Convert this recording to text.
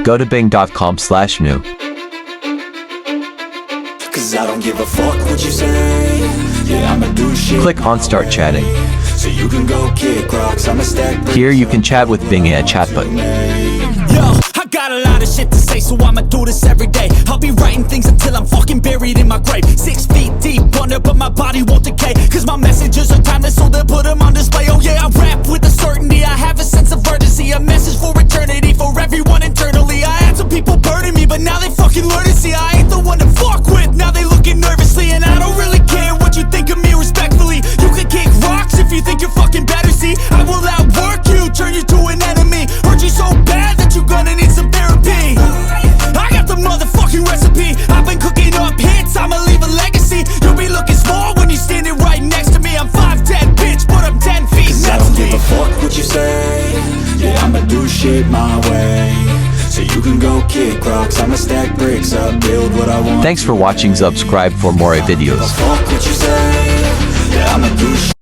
Go to bing.com/new. Cause I don't give a fuck what you say. Yeah, I'ma do shit. Click on Start Chatting. So you can go kick rocks, I'ma stack bricks. Here you can chat with Bing and Chatbot. Yo, I got a lot of shit to say, so I'ma do this every day. I'll be writing things until I'm fucking buried in my grave. 6 feet deep under, but my body won't decay. Cause my messages are timeless, so they'll put them on display. Oh yeah, I rap with a certainty, I have a sense of urgency. A message for eternity, for everyone internally. I had some people burning me, but now they fucking learn to see I ain't the one to fuck with, now they looking nervously. And I don't really care what you think of me, respectfully. You can kick rocks if you think you're fucking better, see. I will outwork you, turn you to an enemy. Hurt you so bad that you're gonna need some therapy. I got the motherfucking recipe. I've been cooking up hits, I'ma leave a legacy. You'll be looking small when you're standing right next to me. I'm 5'10", bitch, but I'm 10 feet Cause next I don't to give me. a fuck what you say. Yeah, I'ma do shit my way. So you can go kick rocks, I'ma stack bricks up, build what I want. Thanks for watching. Subscribe for more videos. Fuck what you say. Yeah, I'ma do shit.